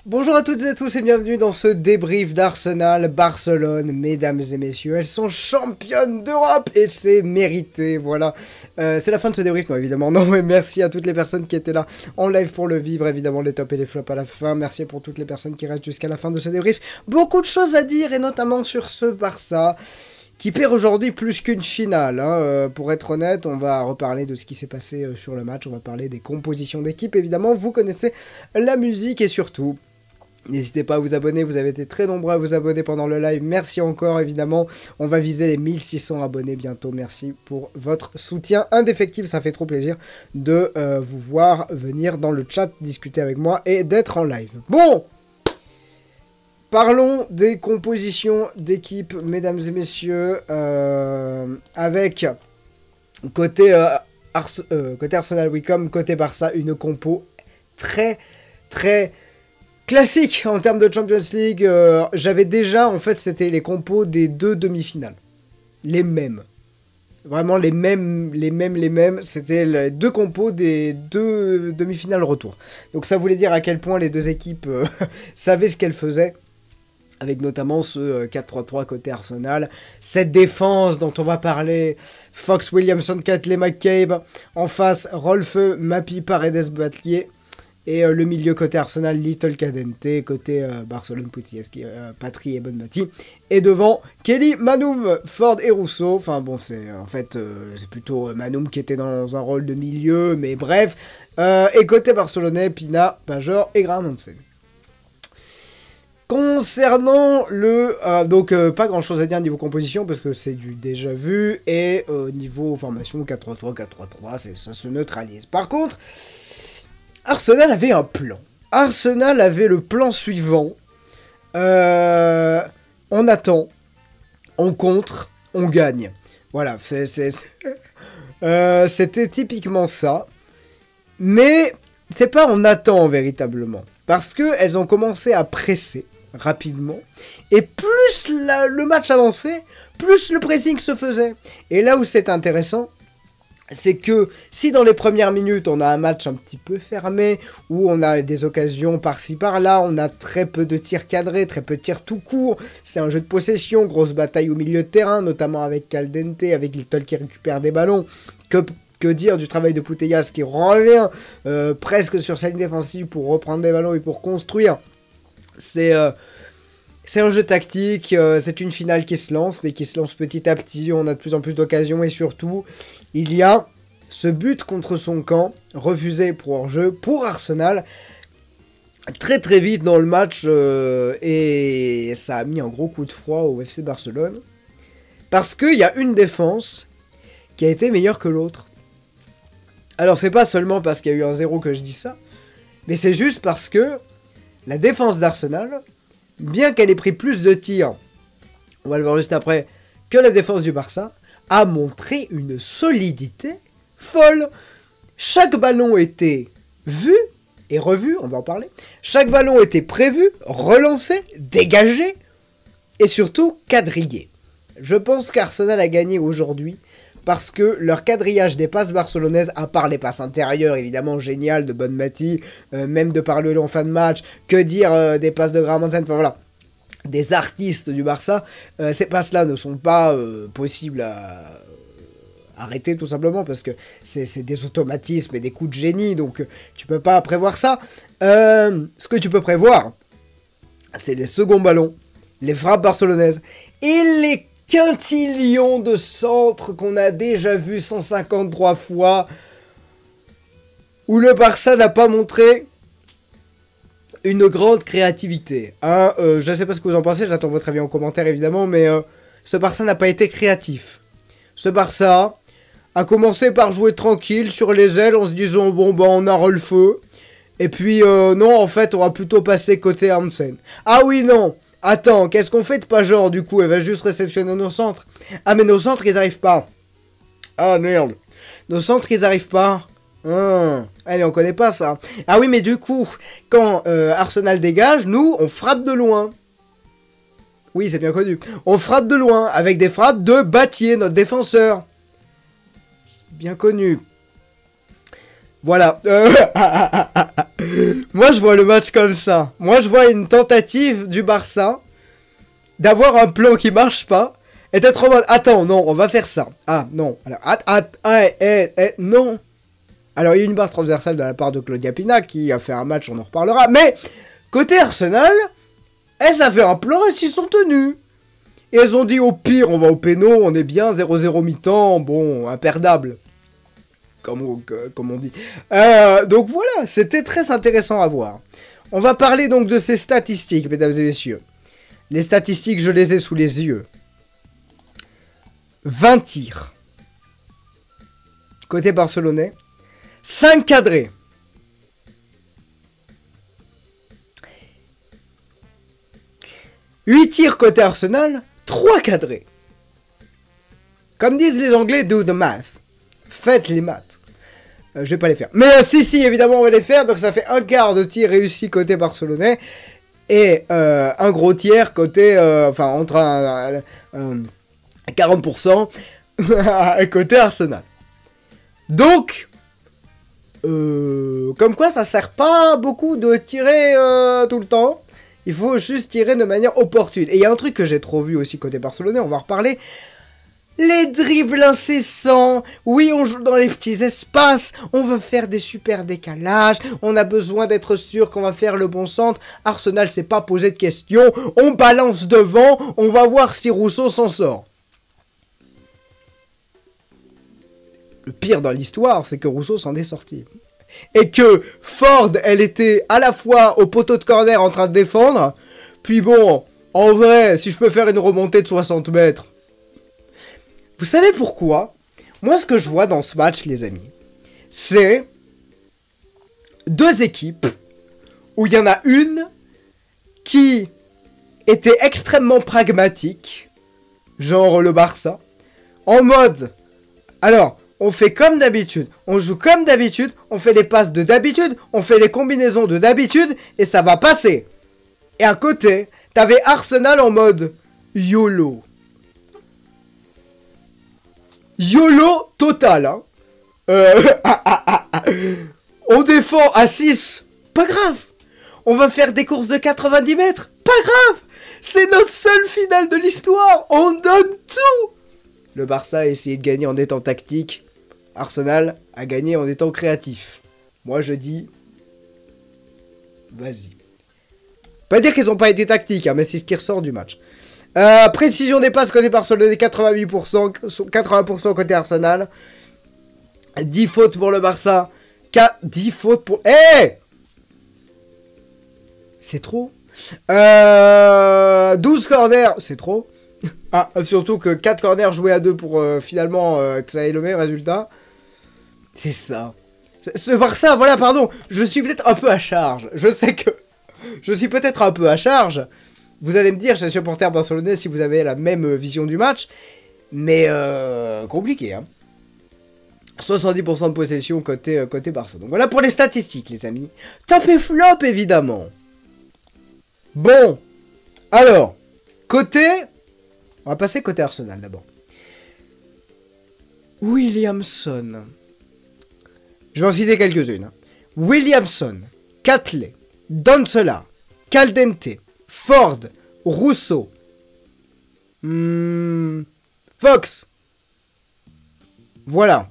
Bonjour à toutes et à tous et bienvenue dans ce débrief d'Arsenal Barcelone, mesdames et messieurs. Elles sont championnes d'Europe et c'est mérité, voilà. C'est la fin de ce débrief, non évidemment, non mais merci à toutes les personnes qui étaient là en live pour le vivre, évidemment les tops et les flops à la fin. Merci pour toutes les personnes qui restent jusqu'à la fin de ce débrief. Beaucoup de choses à dire et notamment sur ce Barça qui perd aujourd'hui plus qu'une finale. Pour être honnête, on va reparler de ce qui s'est passé sur le match, on va parler des compositions d'équipe, évidemment, vous connaissez la musique et surtout... N'hésitez pas à vous abonner, vous avez été très nombreux à vous abonner pendant le live, merci encore évidemment, on va viser les 1600 abonnés bientôt, merci pour votre soutien indéfectible, ça fait trop plaisir de vous voir venir dans le chat discuter avec moi et d'être en live. Bon, parlons des compositions d'équipe, mesdames et messieurs, avec côté Arsenal Wickham, côté Barça, une compo très classique en termes de Champions League. J'avais déjà, en fait, c'était les compos des deux demi-finales. Les mêmes. Vraiment les mêmes. C'était les deux compos des deux demi-finales retour. Donc ça voulait dire à quel point les deux équipes savaient ce qu'elles faisaient. Avec notamment ce 4-3-3 côté Arsenal. Cette défense dont on va parler. Fox, Williamson, Catley, McCabe. En face, Rolfe, Mapi, Paredes, Batlier. Et le milieu côté Arsenal, Little Cadente, côté Barcelone, Putellas, Patry et Bonmati. Et devant, Kelly, Manoum, Ford et Rousseau. Enfin bon, c'est plutôt Manoum qui était dans un rôle de milieu, mais bref. Et côté barcelonais, Pina, Pajor et Graham Hansen. Concernant le... donc pas grand chose à dire niveau composition parce que c'est du déjà vu. Et niveau formation 4-3-3, 4-3-3, ça se neutralise. Par contre... Arsenal avait un plan. Arsenal avait le plan suivant. On attend, on contre, on gagne. Voilà, c'était typiquement ça. Mais c'est pas on attend véritablement. Parce qu'elles ont commencé à presser rapidement. Et plus le match avançait, plus le pressing se faisait. Et là où c'est intéressant... c'est que si dans les premières minutes on a un match un petit peu fermé, où on a des occasions par-ci par-là, on a très peu de tirs cadrés, très peu de tirs tout court, c'est un jeu de possession, grosse bataille au milieu de terrain, notamment avec Caldente, avec Little qui récupère des ballons, que dire du travail de Putellas qui revient presque sur sa ligne défensive pour reprendre des ballons et pour construire. C'est un jeu tactique, c'est une finale qui se lance, mais qui se lance petit à petit, on a de plus en plus d'occasions, et surtout, il y a ce but contre son camp, refusé pour hors-jeu, pour Arsenal, très vite dans le match, et ça a mis un gros coup de froid au FC Barcelone, parce qu'il y a une défense qui a été meilleure que l'autre. Alors c'est pas seulement parce qu'il y a eu un 0 que je dis ça, mais c'est juste parce que la défense d'Arsenal... bien qu'elle ait pris plus de tirs, on va le voir juste après, que la défense du Barça, a montré une solidité folle. Chaque ballon était vu et revu, on va en parler. Chaque ballon était prévu, relancé, dégagé et surtout quadrillé. Je pense qu'Arsenal a gagné aujourd'hui parce que leur quadrillage des passes barcelonaises, à part les passes intérieures, évidemment géniales de Bonmati, même de par le long fin de match, que dire des passes de Graham Hansen, enfin voilà, des artistes du Barça, ces passes-là ne sont pas possibles à arrêter tout simplement parce que c'est des automatismes et des coups de génie, donc tu peux pas prévoir ça. Ce que tu peux prévoir, c'est les seconds ballons, les frappes barcelonaises et les quintillions de centres qu'on a déjà vu 153 fois, où le Barça n'a pas montré une grande créativité. Je ne sais pas ce que vous en pensez, j'attends votre avis en commentaire évidemment, mais ce Barça n'a pas été créatif. Ce Barça a commencé par jouer tranquille sur les ailes en se disant bon bah on a le feu, et puis non en fait on va plutôt passer côté Hansen. Ah oui non. Attends, qu'est-ce qu'on fait de Pajor du coup? Elle va juste réceptionner nos centres. Ah mais nos centres ils arrivent pas. Ah merde. Nos centres ils arrivent pas. Ah mais on connaît pas ça. Ah oui mais du coup, quand Arsenal dégage, nous on frappe de loin. Oui c'est bien connu. On frappe de loin avec des frappes de Battier, notre défenseur. C'est bien connu. Voilà. Moi, je vois le match comme ça. Moi, je vois une tentative du Barça d'avoir un plan qui marche pas et d'être en mode attends, non, on va faire ça. Ah, non. Alors, non. Alors, il y a eu une barre transversale de la part de Claudia Pina qui a fait un match, on en reparlera. Mais, côté Arsenal, elles avaient un plan et s'y sont tenus. Et elles ont dit au pire, on va au péno, on est bien, 0-0 mi-temps, bon, imperdable. Comme on dit. Donc voilà, c'était très intéressant à voir. On va parler donc de ces statistiques, mesdames et messieurs. Les statistiques, je les ai sous les yeux. 20 tirs. Côté barcelonais. 5 cadrés. « 8 tirs côté Arsenal, 3 cadrés. » Comme disent les Anglais, do the math. Faites les maths. Je vais pas les faire. Mais si, évidemment, on va les faire. Donc ça fait un quart de tir réussi côté barcelonais. Et un gros tiers côté... enfin, entre un 40% côté Arsenal. Donc... comme quoi, ça sert pas beaucoup de tirer tout le temps. Il faut juste tirer de manière opportune. Et il y a un truc que j'ai trop vu aussi côté barcelonais, on va en reparler. Les dribbles incessants. Oui, on joue dans les petits espaces. On veut faire des super décalages. On a besoin d'être sûr qu'on va faire le bon centre. Arsenal s'est pas posé de questions. On balance devant. On va voir si Rousseau s'en sort. Le pire dans l'histoire, c'est que Rousseau s'en est sorti. Et que Ford, elle était à la fois au poteau de corner en train de défendre. Puis bon, en vrai, si je peux faire une remontée de 60 mètres. Vous savez pourquoi? Moi, ce que je vois dans ce match, les amis, c'est deux équipes où il y en a une qui était extrêmement pragmatique, genre le Barça, en mode... Alors... On fait comme d'habitude, on joue comme d'habitude, on fait les passes de d'habitude, on fait les combinaisons de d'habitude, et ça va passer. Et à côté, t'avais Arsenal en mode YOLO. YOLO total, hein. On défend à 6, pas grave. On va faire des courses de 90 mètres, pas grave. C'est notre seule finale de l'histoire, on donne tout. Le Barça a essayé de gagner en étant tactique. Arsenal a gagné en étant créatif. Moi je dis... Vas-y. Pas dire qu'ils n'ont pas été tactiques, hein, mais c'est ce qui ressort du match. Précision des passes côté Barcelone, 88%, 80% côté Arsenal. 10 fautes pour le Barça. 10 fautes pour... Eh c'est trop. 12 corners, c'est trop. Ah, surtout que 4 corners joués à 2 pour finalement que ça ait le même résultat. C'est ça. Ce Barça, voilà, pardon. Je suis peut-être un peu à charge. Je sais que je suis peut-être un peu à charge. Vous allez me dire, je suis supporter barcelonais, si vous avez la même vision du match. Mais compliqué, hein. 70% de possession côté Barça. Donc voilà pour les statistiques, les amis. Top et flop, évidemment. Bon. Alors, côté... On va passer côté Arsenal d'abord. Williamson. Je vais en citer quelques-unes. Williamson, Catley, Donsola, Caldente, Ford, Rousseau, Fox. Voilà.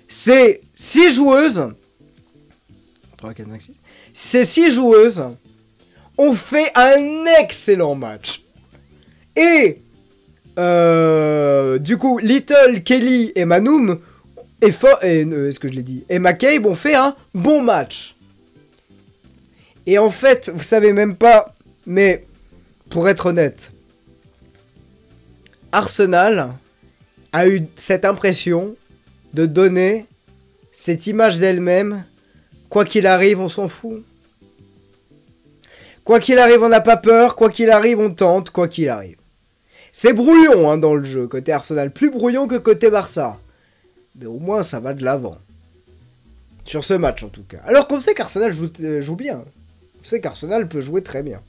C'est 6 joueuses. 3, 4, 5, 6. Ces 6 joueuses ont fait un excellent match. Et... du coup, Little, Kelly et Manoum est-ce que je l'ai dit, et McCabe ont fait un bon match. Et en fait, vous savez même pas, mais pour être honnête, Arsenal a eu cette impression de donner cette image d'elle-même. Quoi qu'il arrive, on s'en fout. Quoi qu'il arrive, on n'a pas peur. Quoi qu'il arrive, on tente. Quoi qu'il arrive. C'est brouillon hein, dans le jeu, côté Arsenal. Plus brouillon que côté Barça. Mais au moins, ça va de l'avant. Sur ce match, en tout cas. Alors qu'on sait qu'Arsenal joue bien. On sait qu'Arsenal peut jouer très bien.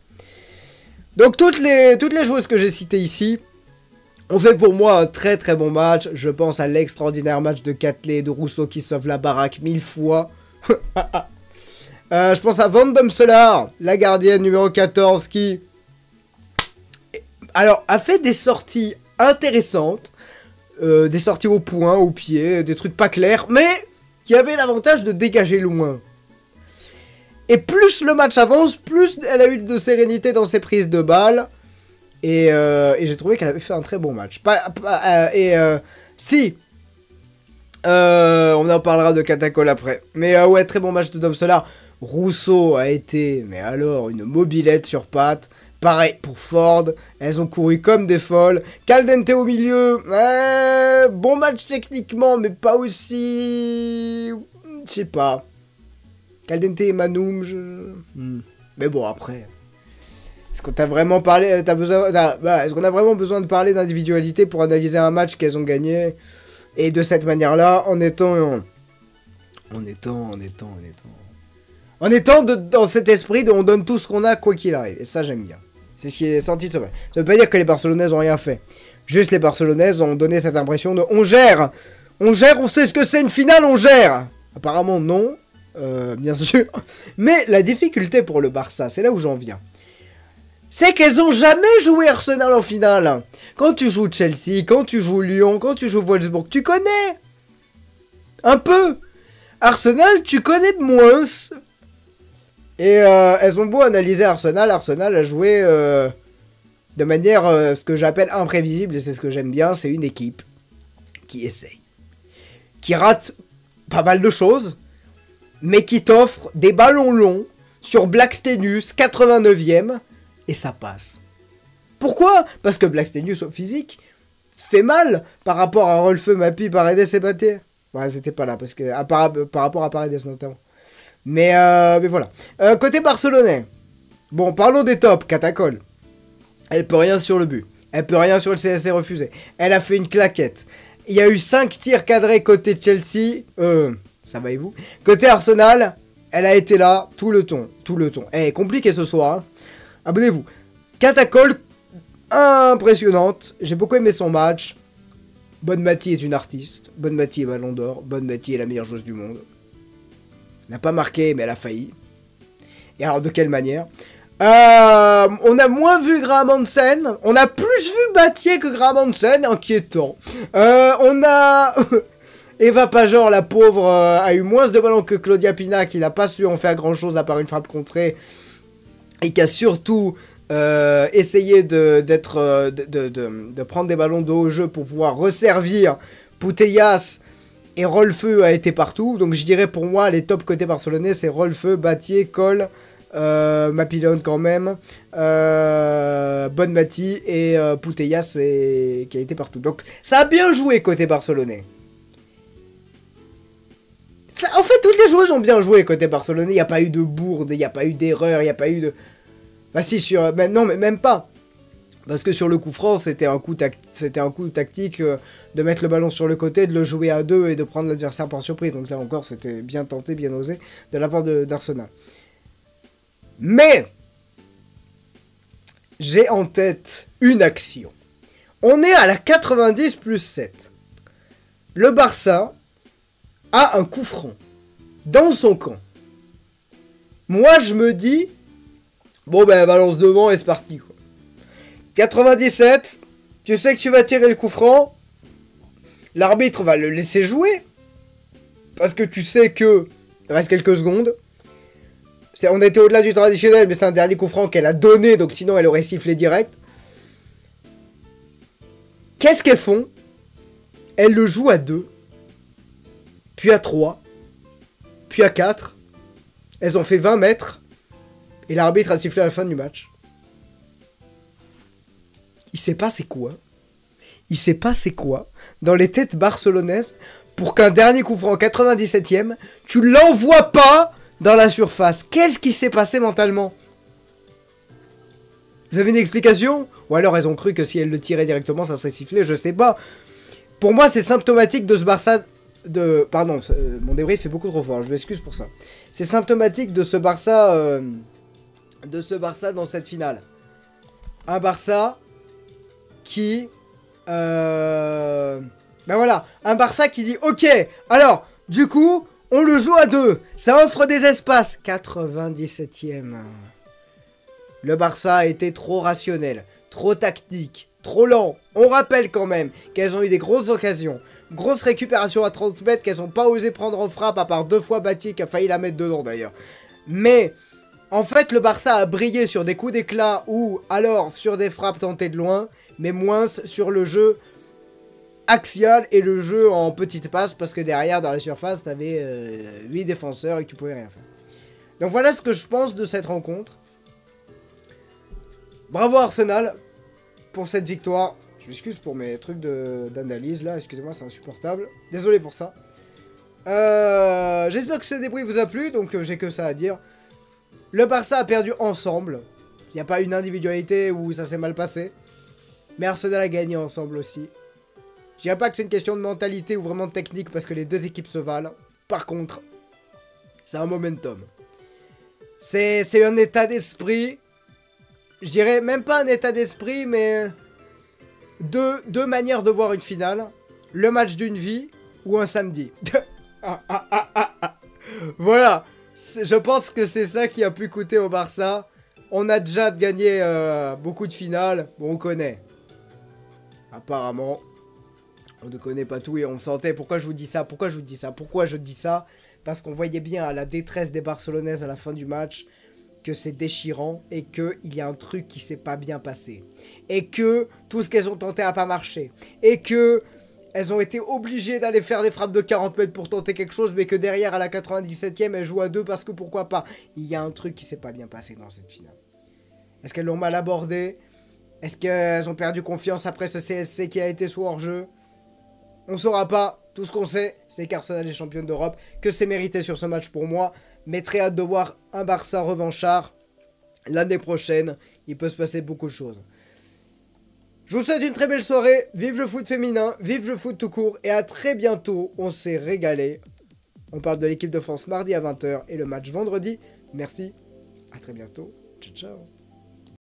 Donc, toutes les joueuses que j'ai citées ici ont fait pour moi un très très bon match. Je pense à l'extraordinaire match de Catley et de Rousseau qui sauve la baraque 1000 fois. Je pense à Van Domselaar, la gardienne numéro 14, qui... Alors, a fait des sorties intéressantes. Des sorties au point, au pied, des trucs pas clairs, mais qui avaient l'avantage de dégager loin. Et plus le match avance, plus elle a eu de sérénité dans ses prises de balles. Et j'ai trouvé qu'elle avait fait un très bon match. Si... on en parlera de Catacol après. Mais ouais, très bon match de Domselaar. Rousseau a été, mais alors, une mobilette sur pattes. Pareil pour Ford, elles ont couru comme des folles. Caldente au milieu, bon match techniquement, mais pas aussi... Je sais pas. Caldente et Manoum, Mais bon, après... Est-ce qu'on t'a vraiment parlé... Est-ce qu'on a vraiment besoin de parler d'individualité pour analyser un match qu'elles ont gagné? Et de cette manière-là, en étant dans cet esprit de on donne tout ce qu'on a, quoi qu'il arrive. Et ça, j'aime bien. C'est ce qui est sorti de ce match. Ça veut pas dire que les Barcelonaises ont rien fait. Juste les Barcelonaises ont donné cette impression de on gère. On gère, on sait ce que c'est une finale, on gère. Apparemment, non. Bien sûr. Mais la difficulté pour le Barça, c'est là où j'en viens. C'est qu'elles ont jamais joué Arsenal en finale. Quand tu joues Chelsea, quand tu joues Lyon, quand tu joues Wolfsburg, tu connais. Un peu. Arsenal, tu connais moins. Et elles ont beau analyser Arsenal. Arsenal a joué de manière ce que j'appelle imprévisible. Et c'est ce que j'aime bien. C'est une équipe qui essaye. Qui rate pas mal de choses. Mais qui t'offre des ballons longs sur Blackstenius, 89e. Et ça passe. Pourquoi? Parce que Blackstenius au physique fait mal par rapport à Rolfe, Mapi, Paredes et Baté. Ouais, c'était pas là. Parce que par rapport à Paredes notamment. Mais voilà. Côté barcelonais. Bon, parlons des tops. Catacol. Elle peut rien sur le but. Elle peut rien sur le CSC refusé. Elle a fait une claquette. Il y a eu 5 tirs cadrés côté Chelsea. Ça va et vous? Côté Arsenal, elle a été là tout le temps. Tout le temps. Compliqué ce soir. Hein. Abonnez-vous. Catacol, impressionnante. J'ai beaucoup aimé son match. Bonmati est une artiste. Bonmati est Ballon d'Or. Bonmati est la meilleure joueuse du monde. Elle n'a pas marqué, mais elle a failli. Et alors, de quelle manière? On a moins vu Graham Hansen. On a plus vu Battier que Graham Hansen. Inquiétant. On a... Eva Pajor, la pauvre, a eu moins de ballons que Claudia Pina, qui n'a pas su en faire grand-chose à part une frappe contrée. Et qui a surtout essayé de prendre des ballons de haut jeu pour pouvoir resservir Putellas. Et Rolfeu a été partout. Donc je dirais pour moi, les top côté barcelonais, c'est Rolfeu, Battier, Cole, Mapillon quand même, Bonmati et Putellas qui a été partout. Donc ça a bien joué côté barcelonais. En fait, toutes les joueuses ont bien joué côté barcelonais. Il n'y a pas eu de bourde, il n'y a pas eu d'erreur, il n'y a pas eu de... Bah si, sur... Mais non, mais même pas. Parce que sur le coup franc, c'était un coup tactique de mettre le ballon sur le côté, de le jouer à deux et de prendre l'adversaire par surprise. Donc là encore, c'était bien tenté, bien osé de la part d'Arsenal. Mais j'ai en tête une action. On est à la 90 plus 7. Le Barça a un coup franc dans son camp. Moi, je me dis, bon ben balance devant et c'est parti quoi. 97, tu sais que tu vas tirer le coup franc. L'arbitre va le laisser jouer. Parce que tu sais que il reste quelques secondes. On était au-delà du traditionnel, mais c'est un dernier coup franc qu'elle a donné, donc sinon elle aurait sifflé direct. Qu'est-ce qu'elles font? Elles le jouent à 2, puis à 3, puis à 4. Elles ont fait 20 mètres, et l'arbitre a sifflé à la fin du match. Il s'est passé quoi? Il s'est passé quoi dans les têtes barcelonaises pour qu'un dernier coup franc 97e, tu l'envoies pas dans la surface? Qu'est-ce qui s'est passé mentalement? Vous avez une explication? Ou alors elles ont cru que si elles le tiraient directement, ça serait sifflé, je sais pas. Pour moi, c'est symptomatique de ce Barça... Pardon, mon débrief fait beaucoup trop fort, je m'excuse pour ça. C'est symptomatique de ce Barça... dans cette finale. Un Barça qui... Ben voilà, un Barça qui dit, ok, alors, du coup, On le joue à deux. Ça offre des espaces. 97e. Le Barça a été trop rationnel, trop tactique, trop lent. On rappelle quand même qu'elles ont eu des grosses occasions. Grosse récupération à 30 mètres qu'elles n'ont pas osé prendre en frappe, à part 2 fois Bati qui a failli la mettre dedans d'ailleurs. Mais en fait, le Barça a brillé sur des coups d'éclat ou alors sur des frappes tentées de loin, mais moins sur le jeu axial et le jeu en petite passe, parce que derrière, dans la surface, t'avais 8 défenseurs et que tu pouvais rien faire. Donc voilà ce que je pense de cette rencontre. Bravo Arsenal pour cette victoire. Je m'excuse pour mes trucs d'analyse là, excusez-moi, c'est insupportable. Désolé pour ça. J'espère que ce débrief vous a plu, donc j'ai que ça à dire. Le Barça a perdu ensemble. Il n'y a pas une individualité où ça s'est mal passé. Mais Arsenal a gagné ensemble aussi. Je dirais pas que c'est une question de mentalité ou vraiment de technique parce que les deux équipes se valent. Par contre, c'est un momentum. C'est un état d'esprit. Je dirais même pas un état d'esprit, mais deux manières de voir une finale. Le match d'une vie ou un samedi. Voilà. Je pense que c'est ça qui a pu coûter au Barça. On a déjà gagné beaucoup de finales. Bon, on connaît. Apparemment, on ne connaît pas tout et on sentait. Pourquoi je vous dis ça? Pourquoi je dis ça? Parce qu'on voyait bien à la détresse des Barcelonaises à la fin du match que c'est déchirant et qu'il y a un truc qui s'est pas bien passé. Et que tout ce qu'elles ont tenté a pas marché. Et que elles ont été obligées d'aller faire des frappes de 40 mètres pour tenter quelque chose, mais que derrière, à la 97e, elles jouent à 2 parce que pourquoi pas. Il y a un truc qui s'est pas bien passé dans cette finale. Est-ce qu'elles l'ont mal abordé? Est-ce qu'elles ont perdu confiance après ce CSC qui a été sous hors-jeu? On saura pas. Tout ce qu'on sait, c'est qu'Arsenal est championne d'Europe, que c'est mérité sur ce match pour moi. Mais très hâte de voir un Barça revanchard l'année prochaine. Il peut se passer beaucoup de choses. Je vous souhaite une très belle soirée. Vive le foot féminin, vive le foot tout court. Et à très bientôt. On s'est régalé. On parle de l'équipe de France mardi à 20 h et le match vendredi. Merci. À très bientôt. Ciao, ciao.